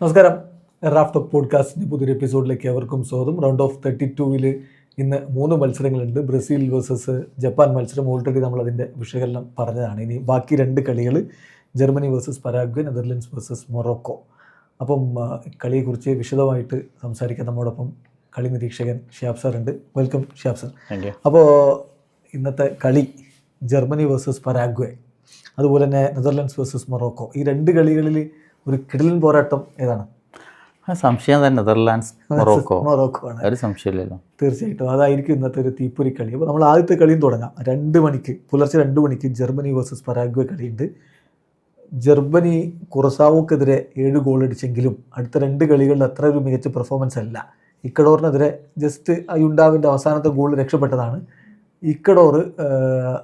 നമസ്കാരം. റാഫ്റ്റ് പോഡ്കാസ്റ്റിൻ്റെ പുതിയൊരു എപ്പിസോഡിലേക്ക് അവർക്കും സ്വാഗതം. റൗണ്ട് ഓഫ് 32-ൽ ഇന്ന് 3 മത്സരങ്ങളുണ്ട്. ബ്രസീൽ വേഴ്സസ് ജപ്പാൻ മത്സരം ഓൾറെഡി നമ്മളതിൻ്റെ വിശകലനം പറഞ്ഞതാണ്. ഇനി ബാക്കി 2 കളികൾ Germany versus Paraguay, Netherlands versus Morocco. അപ്പം കളിയെക്കുറിച്ച് വിശദമായിട്ട് സംസാരിക്കാൻ നമ്മോടൊപ്പം കളി നിരീക്ഷകൻ ഷിയാബ് സാർ ഉണ്ട്. Welcome Shiyab sir. അപ്പോൾ ഇന്നത്തെ കളി ജർമ്മനി വേഴ്സസ് പരാഗ്വേ, അതുപോലെ തന്നെ നെതർലൻഡ്സ് വേഴ്സസ് മൊറോക്കോ, ഈ 2 കളികളിൽ ഒരു കിടിലൻ പോരാട്ടം ഏതാണ്? സംശയം തന്നെ നെതർലാൻഡ്സ് മൊറോക്കോ ആണ്. ഒരു സംശയമില്ലല്ലോ. തീർച്ചയായിട്ടും അതായിരിക്കും ഇന്നത്തെ ഒരു തീപ്പൊരി കളി. അപ്പോൾ നമ്മൾ ആദ്യത്തെ കളിയും തുടങ്ങാം. 2 മണിക്ക്, പുലർച്ചെ 2 മണിക്ക് ജർമ്മനി വേഴ്സസ് പരാഗ്വേ കളിയുണ്ട്. ജർമ്മനി കുറസാവോക്കെതിരെ 7 ഗോൾ അടിച്ചെങ്കിലും അടുത്ത 2 കളികളിൽ അത്ര ഒരു മികച്ച പെർഫോമൻസ് അല്ല. ഇക്കഡോറിനെതിരെ ജസ്റ്റ് യുണ്ടാവിൻ്റെ അവസാനത്തെ ഗോൾ രക്ഷപ്പെട്ടതാണ്. ഇക്കഡോർ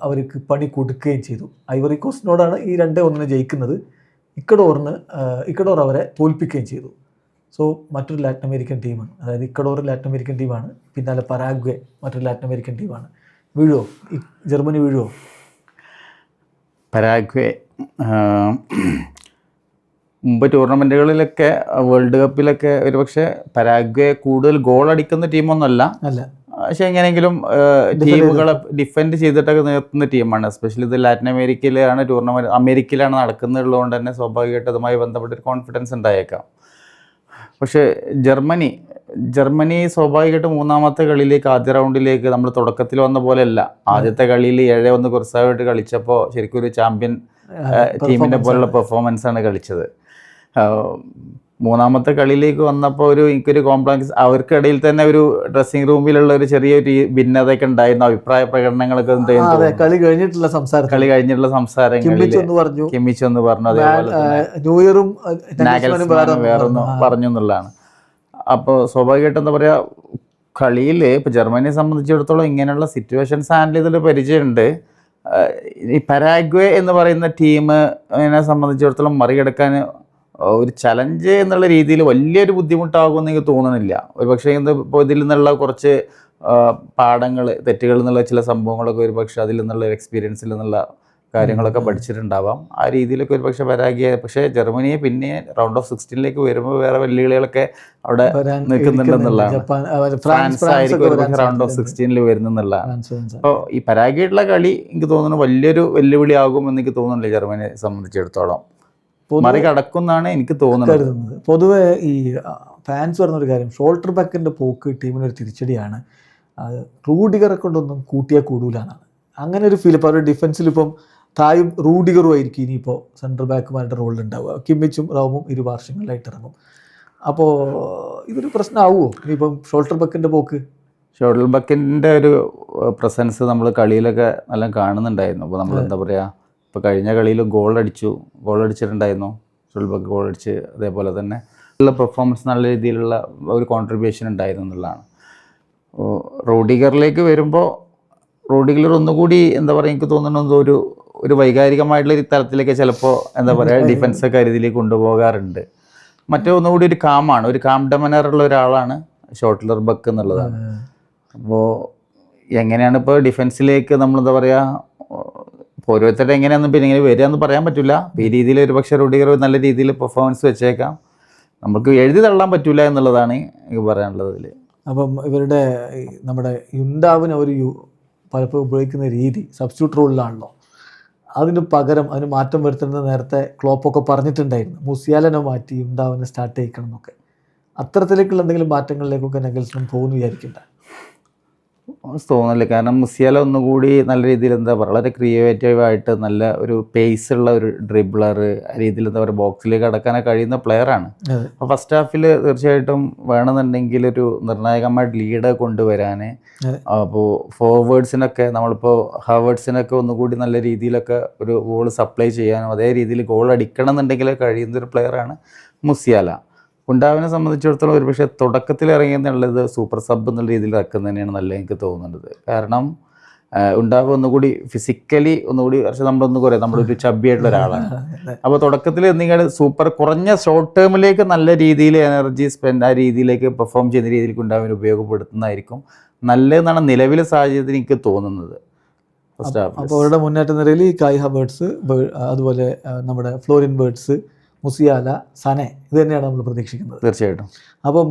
അവർക്ക് പണി കൊടുക്കുകയും ചെയ്തു. ഐവറി കോസ്റ്റിനോടാണ് ഈ 2-1 ജയിക്കുന്നത്. ഇക്കഡോർ അവരെ തോൽപ്പിക്കുകയും ചെയ്തു. സോ മറ്റൊരു ലാറ്റിൻ അമേരിക്കൻ ടീമാണ്, അതായത് ഇക്കഡോർ ലാറ്റിൻ അമേരിക്കൻ ടീമാണ്, പിന്നാലെ പരാഗ്വേ മറ്റൊരു ലാറ്റിൻ അമേരിക്കൻ ടീമാണ്. വീഴുമോ ജർമ്മനി? വീഴുമോ? പരാഗ്വേ മുമ്പ് ടൂർണമെൻറ്റുകളിലൊക്കെ, വേൾഡ് കപ്പിലൊക്കെ ഒരുപക്ഷെ പരാഗ്വേ കൂടുതൽ ഗോൾ അടിക്കുന്ന ടീമൊന്നുമല്ല, പക്ഷെ എങ്ങനെയെങ്കിലും ടീമുകളെ ഡിഫെൻഡ് ചെയ്തിട്ടൊക്കെ നിർത്തുന്ന ടീമാണ്. എസ്പെഷ്യലി ഇത് ലാറ്റിൻ അമേരിക്കയിലാണ് ടൂർണമെൻറ്റ്, അമേരിക്കയിലാണ് നടക്കുന്നതുള്ളതുകൊണ്ട് തന്നെ സ്വാഭാവികമായിട്ട് അതുമായി ബന്ധപ്പെട്ടൊരു കോൺഫിഡൻസ് ഉണ്ടായേക്കാം. പക്ഷേ ജർമ്മനി സ്വാഭാവികമായിട്ട് 3ാമത്തെ കളിയിലേക്ക്, ആദ്യ റൗണ്ടിലേക്ക് നമ്മൾ തുടക്കത്തിൽ വന്ന പോലെയല്ല. ആദ്യത്തെ കളിയിൽ 7-1 കുറസായിട്ട് കളിച്ചപ്പോൾ ശരിക്കും ഒരു ചാമ്പ്യൻ ടീമിനെ പോലുള്ള പെർഫോമൻസാണ് കളിച്ചത്. 3ാമത്തെ കളിയിലേക്ക് വന്നപ്പോൾ എനിക്കൊരു കോംപ്ലക്സ്, അവർക്കിടയിൽ തന്നെ ഒരു ഡ്രസ്സിംഗ് റൂമിലുള്ള ഒരു ചെറിയൊരു ഭിന്നതയൊക്കെ ഉണ്ടായിരുന്നു, അഭിപ്രായ പ്രകടനങ്ങളൊക്കെ ഉണ്ടായിരുന്നു. കളി കഴിഞ്ഞിട്ടുള്ള സംസാരങ്ങളിൽ കിമ്മിച്ച് ഒന്ന് പറഞ്ഞു, അതേപോലെ വേറൊന്ന് പറഞ്ഞു എന്നുള്ളതാണ്. അപ്പോൾ സ്വാഭാവികമായിട്ട് എന്താ പറയുക, കളിയിൽ ഇപ്പോൾ ജർമ്മനിയെ സംബന്ധിച്ചിടത്തോളം ഇങ്ങനെയുള്ള സിറ്റുവേഷൻസ് ഹാൻഡിൽ ചെയ്തൊരു പരിചയമുണ്ട്. ഈ പരാഗ്വേ എന്ന് പറയുന്ന ടീമിനെ സംബന്ധിച്ചിടത്തോളം മറികടക്കാൻ ഒരു ചലഞ്ച് എന്നുള്ള രീതിയിൽ വലിയൊരു ബുദ്ധിമുട്ടാകുമെന്ന് എനിക്ക് തോന്നുന്നില്ല. ഒരു പക്ഷേ ഇപ്പോൾ ഇതിൽ നിന്നുള്ള കുറച്ച് പാഠങ്ങൾ, തെറ്റുകൾ എന്നുള്ള ചില സംഭവങ്ങളൊക്കെ ഒരു പക്ഷേ അതിൽ നിന്നുള്ള എക്സ്പീരിയൻസിൽ നിന്നുള്ള കാര്യങ്ങളൊക്കെ പഠിച്ചിട്ടുണ്ടാവാം. ആ രീതിയിലൊക്കെ ഒരു പക്ഷേ പരാഗ്വേ, പക്ഷേ ജർമ്മനിയെ പിന്നെ റൗണ്ട് ഓഫ് 16ലേക്ക് വരുമ്പോൾ വേറെ വെല്ലുവിളികളൊക്കെ അവിടെ നിൽക്കുന്നുണ്ടെന്നുള്ളതാണ്. ഫ്രാൻസ് ആയിരിക്കും റൗണ്ട് ഓഫ് 16 വരുന്നെന്നുള്ളതാണ്. അപ്പോൾ ഈ പരാഗ്വേയുള്ള കളി എനിക്ക് തോന്നുന്നു വലിയൊരു വെല്ലുവിളിയാകും എന്ന് എനിക്ക് തോന്നുന്നില്ല ജർമ്മനിയെ സംബന്ധിച്ചിടത്തോളം. മറികടക്കുന്നാണ് എനിക്ക് തോന്നുന്നത്. പൊതുവെ ഈ ഫാൻസ് പറഞ്ഞൊരു കാര്യം, ഷോൾട്ടർ ബാക്കിൻ്റെ പോക്ക് ടീമിനൊരു തിരിച്ചടിയാണ്. റൂഡിഗറെ കൊണ്ടൊന്നും കൂട്ടിയാൽ കൂടൂലെന്നാണ് അങ്ങനെ ഒരു ഫീൽ. ഇപ്പോൾ അവരുടെ ഡിഫൻസിൽ ഇപ്പം തായും റൂഡിഗറും ആയിരിക്കും ഇനിയിപ്പോൾ സെൻട്രൽ ബാക്കുമാരുടെ റോളിലുണ്ടാവുക. കിമ്മിച്ചും റൗമും 2 വർഷങ്ങളിലായിട്ട് ഇറങ്ങും. അപ്പോൾ ഇതൊരു പ്രശ്നമാവുമോ ഇനിയിപ്പം ഷോൾട്ടർ ബാക്കിൻ്റെ പോക്ക്? ഷോൾട്ടർ ബാക്കിൻ്റെ ഒരു പ്രസൻസ് നമ്മൾ കളിയിലൊക്കെ നല്ല കാണുന്നുണ്ടായിരുന്നു. അപ്പോൾ നമ്മൾ എന്താ പറയുക, ഇപ്പോൾ കഴിഞ്ഞ കളിയിൽ ഗോൾ അടിച്ചിട്ടുണ്ടായിരുന്നു. ഷോൾബക്ക് ഗോൾ അടിച്ച്, അതേപോലെ തന്നെ ഉള്ള പെർഫോമൻസ് നല്ല രീതിയിലുള്ള ഒരു കോൺട്രിബ്യൂഷൻ ഉണ്ടായിരുന്നു എന്നുള്ളതാണ്. റൂഡിഗറിലേക്ക് വരുമ്പോൾ റൂഡിഗർ ഒന്നുകൂടി എന്താ പറയുക, എനിക്ക് തോന്നുന്നത് ഒരു വൈകാരികമായിട്ടുള്ള ഒരു തലത്തിലേക്ക് ചിലപ്പോൾ എന്താ പറയുക ഡിഫൻസൊക്കെ രീതിയിലേക്ക് കൊണ്ടുപോകാറുണ്ട്. ഒന്നുകൂടി ഒരു കാം ഡമനറുള്ള ഒരാളാണ് ഷോൾട്ടർ ബക്ക് എന്നുള്ളതാണ്. അപ്പോൾ എങ്ങനെയാണ് ഇപ്പോൾ ഡിഫൻസിലേക്ക് നമ്മളെന്താ പറയുക, ഓരോരുത്തരുടെ എങ്ങനെയാണെന്ന് പിന്നെ ഇങ്ങനെ വരികയെന്ന് പറയാൻ പറ്റില്ല. ഈ രീതിയിൽ ഒരു പക്ഷേ റൂഡിഗർ നല്ല രീതിയിൽ പെർഫോമൻസ് വെച്ചേക്കാം, നമുക്ക് എഴുതി തള്ളാൻ പറ്റില്ല എന്നുള്ളതാണ് എനിക്ക് പറയാനുള്ളത് ഇതിൽ. അപ്പം ഇവരുടെ നമ്മുടെ യുണ്ടാവിന് അവർ പലപ്പോഴും ഉപയോഗിക്കുന്ന രീതി സബ്സ്റ്റിറ്റ്യൂട്ട് റോളിലാണല്ലോ. അതിന് പകരം അതിന് മാറ്റം വരുത്തുന്നത് നേരത്തെ ക്ലോപ്പൊക്കെ പറഞ്ഞിട്ടുണ്ടായിരുന്നു, മുസിയാലനെ മാറ്റി യുണ്ടാവിനെ സ്റ്റാർട്ട് ചെയ്യിക്കണം എന്നൊക്കെ. അത്തരത്തിലേക്കുള്ള എന്തെങ്കിലും മാറ്റങ്ങളിലേക്കൊക്കെ നെഗൽസ്മാൻ പോകുന്നു വിചാരിക്കണ്ട? തോന്നില്ല. കാരണം മുസിയാല ഒന്നുകൂടി നല്ല രീതിയിൽ എന്താ പറയുക, വളരെ ക്രിയേറ്റീവായിട്ട് നല്ല ഒരു പേസുള്ള ഒരു ഡ്രിബ്ലർ, ആ രീതിയിൽ എന്താ പറയുക ബോക്സിലേക്ക് കടക്കാനൊക്കെ കഴിയുന്ന പ്ലെയറാണ്. അപ്പോൾ ഫസ്റ്റ് ഹാഫിൽ തീർച്ചയായിട്ടും വേണമെന്നുണ്ടെങ്കിൽ ഒരു നിർണായകമായിട്ട് ലീഡ് കൊണ്ടുവരാൻ, അപ്പോൾ ഫോർവേഡ്സിനൊക്കെ നമ്മളിപ്പോൾ ഹാവേർഡ്സിനൊക്കെ ഒന്നുകൂടി നല്ല രീതിയിലൊക്കെ ഒരു ഗോൾ സപ്ലൈ ചെയ്യാനും അതേ രീതിയിൽ ഗോൾ അടിക്കണം എന്നുണ്ടെങ്കിൽ കഴിയുന്നൊരു പ്ലെയറാണ് മുസിയാല. ഉണ്ടാവിനെ സംബന്ധിച്ചിടത്തോളം ഒരു പക്ഷേ തുടക്കത്തിൽ ഇറങ്ങിയെന്നുള്ളത് സൂപ്പർ സബ് എന്നുള്ള രീതിയിൽ ഇറക്കുന്നത് തന്നെയാണ് നല്ല എനിക്ക് തോന്നുന്നത്. കാരണം ഉണ്ടാവുക ഒന്നുകൂടി ഫിസിക്കലി ഒന്നുകൂടി പക്ഷേ നമ്മളൊരു ചബ്ബിയായിട്ടുള്ള ഒരാളാണ്. അപ്പോൾ തുടക്കത്തിൽ എന്തെങ്കിലും സൂപ്പർ കുറഞ്ഞ ഷോർട്ട് ടേമിലേക്ക് നല്ല രീതിയിൽ എനർജി സ്പെൻഡ് ആ രീതിയിലേക്ക് പെർഫോം ചെയ്യുന്ന രീതിയിലേക്ക് ഉണ്ടാവിനെ ഉപയോഗപ്പെടുത്തുന്നതായിരിക്കും നല്ലതെന്നാണ് നിലവിലെ സാഹചര്യത്തിൽ എനിക്ക് തോന്നുന്നത്. അപ്പോൾ അവരുടെ മുന്നേറ്റ നിരയിൽ കായ് ഹവേർട്സ്, അതുപോലെ നമ്മുടെ ഫ്ലോറിൻ വേർട്സ്, മുസിയാല, സനെ, ഇത് തന്നെയാണ് നമ്മൾ പ്രതീക്ഷിക്കുന്നത്. തീർച്ചയായിട്ടും. അപ്പം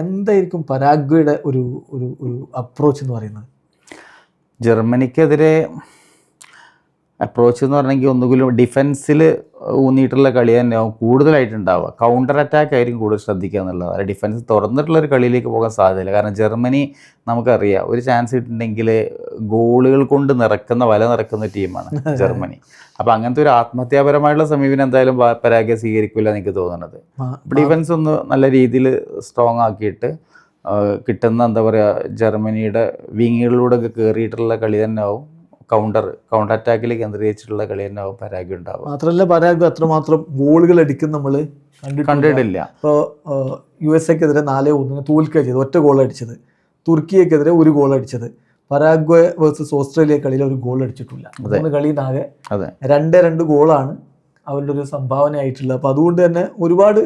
എന്തായിരിക്കും പരാഗ്വയുടെ ഒരു ഒരു ഒരു അപ്രോച്ച് എന്ന് പറയുന്നത്? ജർമ്മനിക്കെതിരെ അപ്രോച്ച് എന്ന് പറഞ്ഞെങ്കിൽ ഒന്നുകിലും ഡിഫൻസിൽ ഊന്നിയിട്ടുള്ള കളി തന്നെയാവും കൂടുതലായിട്ടുണ്ടാവുക. കൗണ്ടർ അറ്റാക്ക് ആയിരിക്കും കൂടുതൽ ശ്രദ്ധിക്കുക എന്നുള്ളത്. അല്ല, ഡിഫൻസ് തുറന്നിട്ടുള്ളൊരു കളിയിലേക്ക് പോകാൻ സാധ്യതയില്ല. കാരണം ജർമ്മനി നമുക്കറിയാം, ഒരു ചാൻസ് കിട്ടുന്നുണ്ടെങ്കിൽ ഗോളുകൾ കൊണ്ട് വല നിറക്കുന്ന ടീമാണ് ജർമ്മനി. അപ്പോൾ അങ്ങനത്തെ ഒരു ആത്മഹത്യാപരമായിട്ടുള്ള സമീപനം എന്തായാലും പരാഗ്വെ സ്വീകരിക്കില്ല എന്ന് എനിക്ക് തോന്നുന്നത്. ഡിഫൻസ് ഒന്ന് നല്ല രീതിയിൽ സ്ട്രോങ് ആക്കിയിട്ട് കിട്ടുന്ന എന്താ പറയുക, ജർമ്മനിയുടെ വിങ്ങുകളിലൂടെ ഒക്കെ കയറിയിട്ടുള്ള കളി തന്നെ ആവും. കൗണ്ടർ അറ്റാക്കിൽ കേന്ദ്രീകരിച്ചിട്ടുള്ള കളി തന്നെ ആവും പരാഗ്വെ ഉണ്ടാവും. മാത്രമല്ല പരാഗ്വെ അത്രമാത്രം ഗോളുകൾ അടിക്കും നമ്മൾ കണ്ടിട്ടില്ല. ഇപ്പോൾ USA-ക്കെതിരെ 4-1 തോൽക്കുക ചെയ്ത്, ഒറ്റ ഗോൾ അടിച്ചത്. തുർക്കിയെക്കെതിരെ 1 ഗോൾ അടിച്ചത്. പരാഗ്വെ വേഴ്സസ് ഓസ്ട്രേലിയ കളിയിൽ ഒരു ഗോൾ അടിച്ചിട്ടില്ല. 3 കളിയിലാകെ 2 ഗോളാണ് അവരുടെ ഒരു സംഭാവന ആയിട്ടുള്ളത്. അപ്പോൾ അതുകൊണ്ട് തന്നെ ഒരുപാട്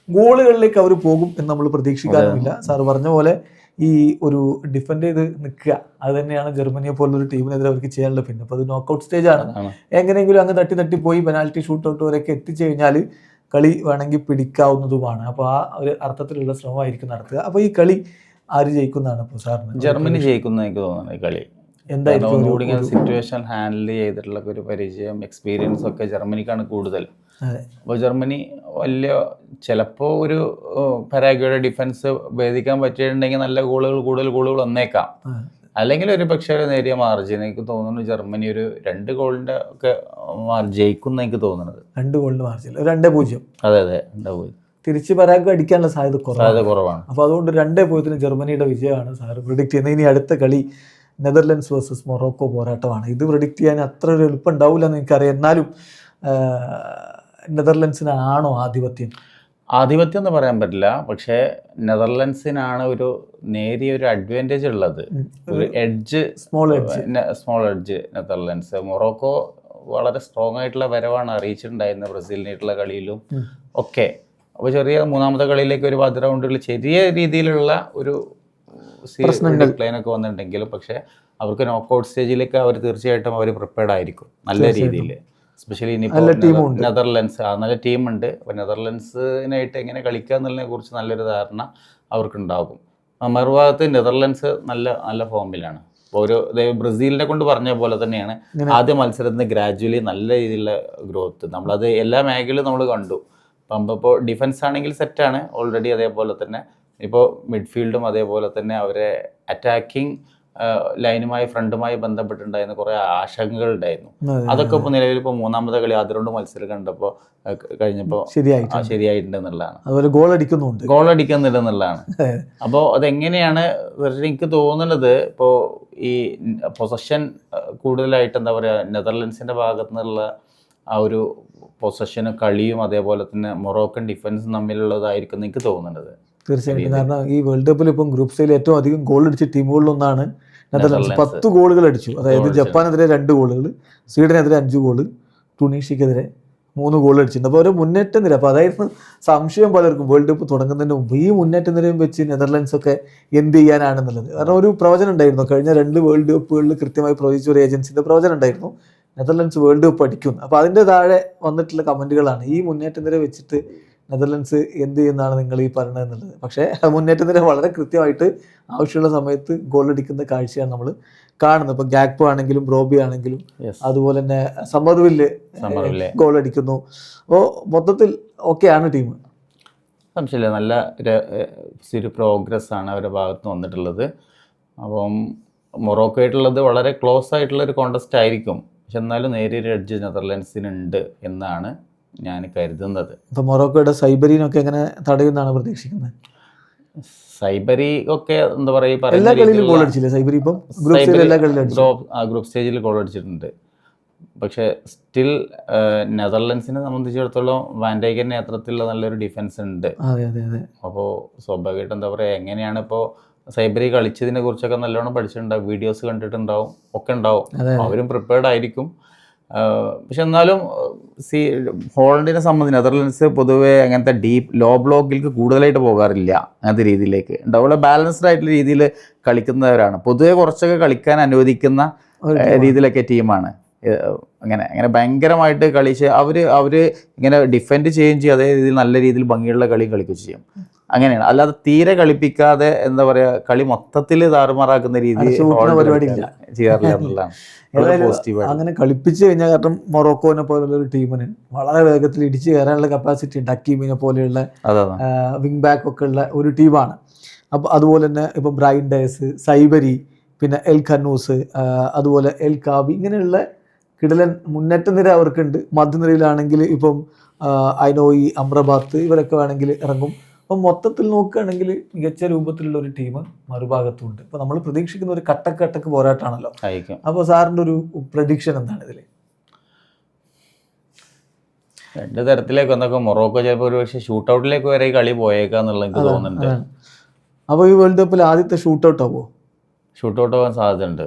ഗോളുകളിലേക്ക് അവർ പോകും എന്ന് നമ്മൾ പ്രതീക്ഷിക്കാനുമില്ല. സാറ് പറഞ്ഞ പോലെ ഈ ഒരു ഡിഫെൻഡ് ചെയ്ത് നിൽക്കുക, അത് തന്നെയാണ് ജർമ്മനിയെ പോലൊരു ടീമിനെതിരെ അവർക്ക് ചെയ്യാനുള്ളത്. പിന്നെ അപ്പോൾ അത് നോക്കൗട്ട് സ്റ്റേജാണ്. എങ്ങനെയെങ്കിലും അങ്ങ് തട്ടി പോയി പെനാൽറ്റി ഷൂട്ട് ഔട്ട് വരെയൊക്കെ എത്തിച്ചു കഴിഞ്ഞാൽ കളി വേണമെങ്കിൽ പിടിക്കാവുന്നതുമാണ്. അപ്പോൾ ആ ഒരു അർത്ഥത്തിലുള്ള ശ്രമമായിരിക്കും നടത്തുക. അപ്പോൾ ഈ കളി ആര് ജയിക്കുന്നതാണ് ഇപ്പോൾ സാറിന്? ജർമ്മനി ജയിക്കുന്ന എനിക്ക് തോന്നുന്നത്. ഈ കളി എന്തായാലും സിറ്റുവേഷൻ ഹാൻഡിൽ ചെയ്തിട്ടുള്ള ഒരു പരിചയം, എക്സ്പീരിയൻസ് ഒക്കെ ജർമ്മനിക്കാണ് കൂടുതൽ. അപ്പോൾ ജർമ്മനി ചിലപ്പോൾ ഒരു പരാഗ്വയുടെ ഡിഫൻസ് ഭേദിക്കാൻ പറ്റിയിട്ടുണ്ടെങ്കിൽ നല്ല കൂടുതൽ ഗോളുകൾ വന്നേക്കാം. അല്ലെങ്കിൽ ഒരു പക്ഷേ നേരിയ മാർജിൻ എനിക്ക് തോന്നുന്നു ജർമ്മനി ഒരു 2 ഗോളിൻ്റെ ഒക്കെ ജയിക്കുന്ന എനിക്ക് തോന്നുന്നത്. 2 ഗോളിൻ്റെ മാർജിൻ, 2-0. അതെ 2-0. തിരിച്ച് പരാഗ്വെ അടിക്കാനുള്ള സാധ്യത കുറവാണ്. അപ്പോൾ അതുകൊണ്ട് 2-0 ജർമ്മനിയുടെ വിജയമാണ് സാറ് പ്രിഡിക്റ്റ് ചെയ്യുന്നത്. ഇനി അടുത്ത കളി നെതർലൻഡ്സ് വേഴ്സസ് മൊറോക്കോ പോരാട്ടമാണ്. ഇത് പ്രിഡിക്റ്റ് ചെയ്യാൻ അത്ര ഒരു എളുപ്പം ഉണ്ടാവില്ല എന്ന് എനിക്കറിയാം. എന്നാലും നെതർലൻഡ്സിനാണോ ആധിപത്യം എന്ന് പറയാൻ പറ്റില്ല. പക്ഷേ നെതർലൻഡ്സിനാണ് ഒരു നേരിയൊരു അഡ്വാൻറ്റേജ് ഉള്ളത്, ഒരു സ്മോൾ എഡ്ജ് നെതർലൻഡ്സ്. മൊറോക്കോ വളരെ സ്ട്രോങ് ആയിട്ടുള്ള വരവാണ് അറിയിച്ചിട്ടുണ്ടായിരുന്നത് ബ്രസീലിനായിട്ടുള്ള കളിയിലും ഒക്കെ. അപ്പോൾ ചെറിയ 3ാമത്തെ കളിയിലേക്ക് ഒരു 10 റൗണ്ടുകളിൽ ചെറിയ രീതിയിലുള്ള ഒരു പ്ലെയിനൊക്കെ വന്നിട്ടുണ്ടെങ്കിലും പക്ഷേ അവർക്ക് നോക്കൗട്ട് സ്റ്റേജിലേക്ക് അവർ തീർച്ചയായിട്ടും അവർ പ്രിപ്പയർഡ് ആയിരിക്കും നല്ല രീതിയിൽ. എസ്പെഷ്യലി ഇനിയിപ്പോൾ നെതർലൻഡ്സ് നല്ല ടീമുണ്ട്. അപ്പോൾ നെതർലൻഡ്സിനായിട്ട് എങ്ങനെ കളിക്കുക എന്നുള്ളതിനെ കുറിച്ച് നല്ലൊരു ധാരണ അവർക്കുണ്ടാകും. മറുഭാഗത്ത് നെതർലൻഡ്സ് നല്ല ഫോമിലാണ്. ഒരു ബ്രസീലിനെ കൊണ്ട് പറഞ്ഞ പോലെ തന്നെയാണ് ആദ്യ മത്സരത്തിന് ഗ്രാജുവലി നല്ല രീതിയിലുള്ള ഗ്രോത്ത്. നമ്മളത് എല്ലാ മേഖലയിലും നമ്മൾ കണ്ടു. ഇപ്പോൾ ഡിഫൻസ് ആണെങ്കിൽ സെറ്റാണ് ഓൾറെഡി. അതേപോലെ തന്നെ ഇപ്പോൾ മിഡ്ഫീൽഡും അതേപോലെ തന്നെ അവരെ അറ്റാക്കിംഗ് ലൈനുമായി ഫ്രണ്ടുമായി ബന്ധപ്പെട്ടുണ്ടായിരുന്ന കുറേ ആശങ്കകൾ ഉണ്ടായിരുന്നു. അതൊക്കെ ഇപ്പോൾ നിലവിൽ ഇപ്പോൾ 3ാമത്തെ കളി ആദ്യ റൗണ്ട് മത്സരം കണ്ടപ്പോൾ കഴിഞ്ഞപ്പോൾ ശരിയായിട്ടുണ്ട് എന്നുള്ളതാണ്. അതുപോലെ ഗോൾ അടിക്കുന്നുണ്ട് എന്നുള്ളതാണ്. അപ്പോൾ അതെങ്ങനെയാണ് എനിക്ക് തോന്നുന്നത്, ഇപ്പോൾ ഈ പൊസഷൻ കൂടുതലായിട്ട് എന്താ പറയുക നെതർലൻഡ്സിൻ്റെ ഭാഗത്തു നിന്നുള്ള ആ ഒരു പൊസഷനും കളിയും അതേപോലെ തന്നെ മൊറോക്കൻ ഡിഫൻസും തമ്മിലുള്ളതായിരിക്കും എനിക്ക് തോന്നുന്നത്. തീർച്ചയായിട്ടും. കാരണം ഈ വേൾഡ് കപ്പിൽ ഇപ്പം ഗ്രൂപ്പ് സ്റ്റേജിൽ ഏറ്റവും അധികം ഗോൾ അടിച്ച ടീമുകളിലൊന്നാണ് നെതർലൻഡ്സ്. 10 ഗോളുകൾ അടിച്ചു. അതായത് ജപ്പാനെതിരെ 2 ഗോളുകൾ, സ്വീഡനെതിരെ 5 ഗോള്, ടുണീഷ്യക്കെതിരെ 3 ഗോൾ അടിച്ചിട്ടുണ്ട്. അപ്പോൾ ഒരു മുന്നേറ്റ നിര. അപ്പോൾ അതായിരുന്നു സംശയം പലർക്കും വേൾഡ് കപ്പ് തുടങ്ങുന്നതിന് മുമ്പ് ഈ മുന്നേറ്റ നിരയും വെച്ച് നെതർലൻഡ്സ് ഒക്കെ എന്ത് ചെയ്യാനാണെന്നുള്ളത്. കാരണം ഒരു പ്രവചനം ഉണ്ടായിരുന്നു, കഴിഞ്ഞ 2 വേൾഡ് കപ്പുകളിൽ കൃത്യമായി പ്രവചിച്ച ഒരു ഏജൻസിൻ്റെ പ്രവചനം ഉണ്ടായിരുന്നു, നെതർലൻഡ്സ് വേൾഡ് കപ്പ് അടിക്കും. അപ്പോൾ അതിൻ്റെ താഴെ വന്നിട്ടുള്ള കമൻറ്റുകളാണ് ഈ മുന്നേറ്റ നിര വെച്ചിട്ട് നെതർലൻഡ്സ് എന്ത് ചെയ്യുന്നതാണ് നിങ്ങൾ ഈ പറയുന്നത് എന്നുള്ളത്. പക്ഷേ മുന്നേറ്റ നിര വളരെ കൃത്യമായിട്ട് ആവശ്യമുള്ള സമയത്ത് ഗോൾ അടിക്കുന്ന കാഴ്ചയാണ് നമ്മൾ കാണുന്നത്. ഇപ്പോൾ ഗാക്പോ ആണെങ്കിലും ബ്രോബി ആണെങ്കിലും അതുപോലെ തന്നെ സമർവില്ല് ഗോൾ അടിക്കുന്നു. അപ്പോൾ മൊത്തത്തിൽ ഓക്കെയാണ് ടീം. സംശയമില്ല, നല്ല ഒരു പ്രോഗ്രസ് ആണ് അവരുടെ ഭാഗത്ത് വന്നിട്ടുള്ളത്. അപ്പം മൊറോക്കോ ആയിട്ടുള്ളത് വളരെ ക്ലോസ് ആയിട്ടുള്ള ഒരു കോണ്ടസ്റ്റ് ആയിരിക്കും. പക്ഷെ എന്നാലും നേരിയൊരു എഡ്ജ് നെതർലൻഡ്സിനുണ്ട് എന്നാണ് ഞാൻ കരുതുന്നത്. ഇപ്പോൾ മൊറോക്കോയുടെ സൈബരീനൊക്കെ എങ്ങനെ തടയുന്നതാണ് പ്രതീക്ഷിക്കുന്നത്? സൈബരി ഒക്കെ എന്താ പറയുക, എല്ലാ കളിയിലും ഗോൾ അടിച്ചില്ലേ സൈബരി? ഇപ്പം ഗ്രൂപ്പ് സ്റ്റേജിൽ ഗോൾ അടിച്ചിട്ടുണ്ട്. പക്ഷേ സ്റ്റിൽ നെതർലൻഡ്സിനെ സംബന്ധിച്ചിടത്തോളം വാൻഡൈക്കിൻ്റെ നേതൃത്വത്തിലുള്ള നല്ലൊരു ഡിഫൻസ് ഉണ്ട്. അപ്പോൾ സ്വാഭാവികമായിട്ട് എന്താ പറയുക, എങ്ങനെയാണ് ഇപ്പോൾ സൈബരി കളിച്ചതിനെ കുറിച്ചൊക്കെ നല്ലോണം പഠിച്ചിട്ടുണ്ടാവും, വീഡിയോസ് കണ്ടിട്ടുണ്ടാവും, ഒക്കെ ഉണ്ടാവും. അവരും പ്രിപ്പയർഡ് ആയിരിക്കും. പക്ഷെ എന്നാലും ഹോളണ്ടിനെ സംബന്ധിച്ച് നെതർലൻഡ്സ് പൊതുവേ അങ്ങനത്തെ ലോ ബ്ലോക്കിലേക്ക് കൂടുതലായിട്ട് പോകാറില്ല. അങ്ങനത്തെ രീതിയിലേക്ക് വളരെ ബാലൻസ്ഡ് ആയിട്ടുള്ള രീതിയിൽ കളിക്കുന്നവരാണ്. പൊതുവെ കുറച്ചൊക്കെ കളിക്കാൻ അനുവദിക്കുന്ന രീതിയിലൊക്കെ ടീമാണ്. അങ്ങനെ അങ്ങനെ ഭയങ്കരമായിട്ട് കളിച്ച് അവർ ഇങ്ങനെ ഡിഫെൻഡ് ചെയ്യുകയും ചെയ്യും, അതേ രീതിയിൽ നല്ല രീതിയിൽ ഭംഗിയുള്ള കളി കളിക്കുകയും ചെയ്യും. അങ്ങനെയാണ്. അല്ലാതെ തീരെ കളിപ്പിക്കാതെ എന്താ പറയുക കളി മൊത്തത്തിൽ താറുമാറാക്കുന്ന രീതിയിൽ ചെയ്യാറില്ല എന്നുള്ളതാണ് പോസിറ്റീവായിട്ട്. അങ്ങനെ കളിപ്പിച്ചു കഴിഞ്ഞാൽ, കാരണം മൊറോക്കോനെ പോലുള്ള ഒരു ടീമിന് വളരെ വേഗത്തിൽ ഇടിച്ചു കയറാനുള്ള കപ്പാസിറ്റി ഉണ്ട്. ഹക്കീമിനെ പോലെയുള്ള വിങ് ബാക്ക് ഒക്കെ ഉള്ള ഒരു ടീമാണ്. അപ്പോൾ അതുപോലെ തന്നെ ഇപ്പം ബ്രൈൻ ഡയസ്, സൈബരി, പിന്നെ എൽ ഖന്നൂസ്, അതുപോലെ എൽ കാബി, ഇങ്ങനെയുള്ള കിടലൻ മുന്നേറ്റ നിര അവർക്കുണ്ട്. മധ്യനിരയിലാണെങ്കിൽ ഇപ്പം ഐനോയി, അമ്രബാത്ത് ഇവരൊക്കെ വേണമെങ്കിൽ ഇറങ്ങും. അപ്പം മൊത്തത്തിൽ നോക്കുകയാണെങ്കിൽ മികച്ച രൂപത്തിലുള്ള ഒരു ടീം മറുഭാഗത്തുണ്ട്. ഇപ്പോൾ നമ്മൾ പ്രതീക്ഷിക്കുന്ന ഒരു കട്ടക്ക് പോരാട്ടമാണല്ലോ. അപ്പോൾ സാറിൻ്റെ ഒരു പ്രഡിക്ഷൻ എന്താണ് ഇതിൽ? രണ്ട് തരത്തിലേക്ക് വന്നൊക്കെ മൊറോക്കോ ചിലപ്പോൾ ഒരു പക്ഷേ ഷൂട്ടൗട്ടിലേക്ക് വരെ ഈ കളി പോയേക്കാന്നുള്ളത് എനിക്ക് തോന്നുന്നുണ്ട്. അപ്പോൾ ഈ വേൾഡ് കപ്പിൽ ആദ്യത്തെ ഷൂട്ടൗട്ട് ആവുമോ? ഷൂട്ടൗട്ട് ആവാൻ സാധ്യതയുണ്ട്.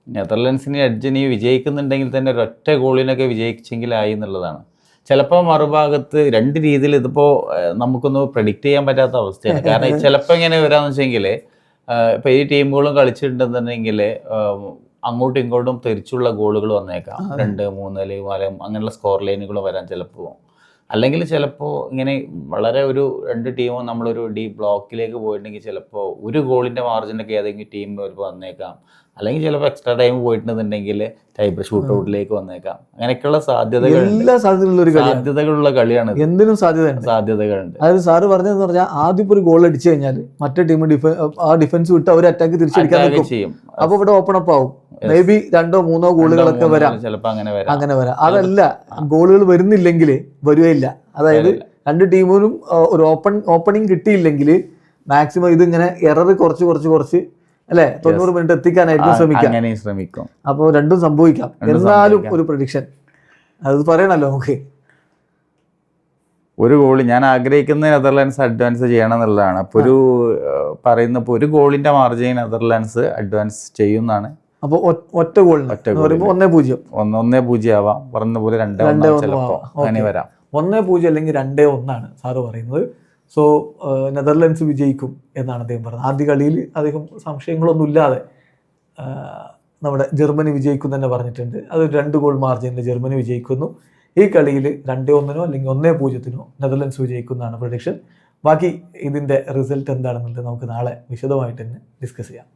നെതർലൻഡ്സിന് അർജന്റീന വിജയിക്കുന്നുണ്ടെങ്കിൽ തന്നെ ഒരൊറ്റ ഗോളിനൊക്കെ വിജയിച്ചെങ്കിലായി എന്നുള്ളതാണ്. ചിലപ്പോൾ മറുഭാഗത്ത് രണ്ട് രീതിയിൽ ഇതിപ്പോൾ നമുക്കൊന്ന് പ്രഡിക്റ്റ് ചെയ്യാൻ പറ്റാത്ത അവസ്ഥയാണ്. കാരണം ചിലപ്പോൾ ഇങ്ങനെ വരാമെന്ന് വെച്ചെങ്കിൽ ഇപ്പോൾ ഈ ടീമുകളും കളിച്ചിട്ടുണ്ടെന്നുണ്ടെങ്കിൽ അങ്ങോട്ടും ഇങ്ങോട്ടും തിരിച്ചുള്ള ഗോളുകൾ വന്നേക്കാം. 2, 3 അല്ലെങ്കിൽ 4 അങ്ങനെയുള്ള സ്കോർ ലൈനുകൾ വരാൻ ചിലപ്പോൾ. അല്ലെങ്കിൽ ചിലപ്പോൾ ഇങ്ങനെ വളരെ ഒരു രണ്ട് ടീമും നമ്മളൊരു ഡീപ്പ് ബ്ലോക്കിലേക്ക് പോയിട്ടുണ്ടെങ്കിൽ ചിലപ്പോൾ ഒരു ഗോളിൻ്റെ മാർജിനൊക്കെ ഏതെങ്കിലും ടീം വരുമ്പോൾ വന്നേക്കാം. അല്ലെങ്കിൽ ചിലപ്പോൾ എക്സ്ട്രാ ടൈം പോയിട്ടുണ്ടെന്നുണ്ടെങ്കിൽ ടൈപ്പ് ഷൂട്ടൗട്ടിലേക്ക് വന്നേക്കാം. അങ്ങനെയൊക്കെയുള്ള സാധ്യതകളുള്ള കളിയാണ്. എന്തിനും സാധ്യതകളുണ്ട്. അതായത് സാറ് പറഞ്ഞതെന്ന് പറഞ്ഞാൽ ആദ്യം ഇപ്പോൾ ഒരു ഗോൾ അടിച്ചു കഴിഞ്ഞാൽ മറ്റേ ടീം ഡിഫൻസ് വിട്ട് അവർ അറ്റാക്ക് തിരിച്ചടിക്കാൻ ചെയ്യും. അപ്പോൾ ഇവിടെ ഓപ്പൺ അപ്പ് ആവും. മേ ബി 2 or 3 ഗോളുകളൊക്കെ വരാം. അങ്ങനെ വരാം. അതല്ല, ഗോളുകൾ വരുന്നില്ലെങ്കിൽ വരുകയില്ല. അതായത് രണ്ട് ടീമിനും ഒരു ഓപ്പണിംഗ് കിട്ടിയില്ലെങ്കിൽ മാക്സിമം ഇതിങ്ങനെ എറർ കുറച്ച് അല്ലെ 90 മിനിറ്റ് എത്തിക്കാനായിരിക്കും ശ്രമിക്കാം. അപ്പോൾ രണ്ടും സംഭവിക്കാം. എന്നാലും ഒരു പ്രഡിക്ഷൻ അത് പറയണല്ലോ നമുക്ക്. ഒരു ഗോള് ഞാൻ ആഗ്രഹിക്കുന്ന നെതർലാൻഡ്സ് അഡ്വാൻസ് ചെയ്യണം എന്നുള്ളതാണ്. അപ്പോൾ പറയുന്നപ്പോൾ ഒരു ഗോളിന്റെ മാർജിൻ നെതർലാൻഡ്സ് അഡ്വാൻസ് ചെയ്യുന്നതാണ്. അപ്പോൾ ഒറ്റ ഗോളിന് 1-0 ആവാം. പറഞ്ഞ പോലെ 2-1 ചിലപ്പോൾ അങ്ങനെ വരാം. 1-0 അല്ലെങ്കിൽ 2-1 സാറ് പറയുന്നത്. സോ നെതർലൻഡ്സ് വിജയിക്കും എന്നാണ് അദ്ദേഹം പറഞ്ഞത്. ആദ്യ കളിയിൽ അധികം സംശയങ്ങളൊന്നും ഇല്ലാതെ നമ്മുടെ ജർമ്മനി വിജയിക്കും തന്നെ പറഞ്ഞിട്ടുണ്ട്. അത് 2 ഗോൾ മാർജിനിൽ ജർമ്മനി വിജയിക്കുന്നു. ഈ കളിയിൽ 2-1 അല്ലെങ്കിൽ 1-0 നെതർലൻഡ്സ് വിജയിക്കുന്നതാണ് പ്രഡിക്ഷൻ. ബാക്കി ഇതിൻ്റെ റിസൾട്ട് എന്താണെന്നുള്ളത് നമുക്ക് നാളെ വിശദമായിട്ട് തന്നെ ഡിസ്കസ് ചെയ്യാം.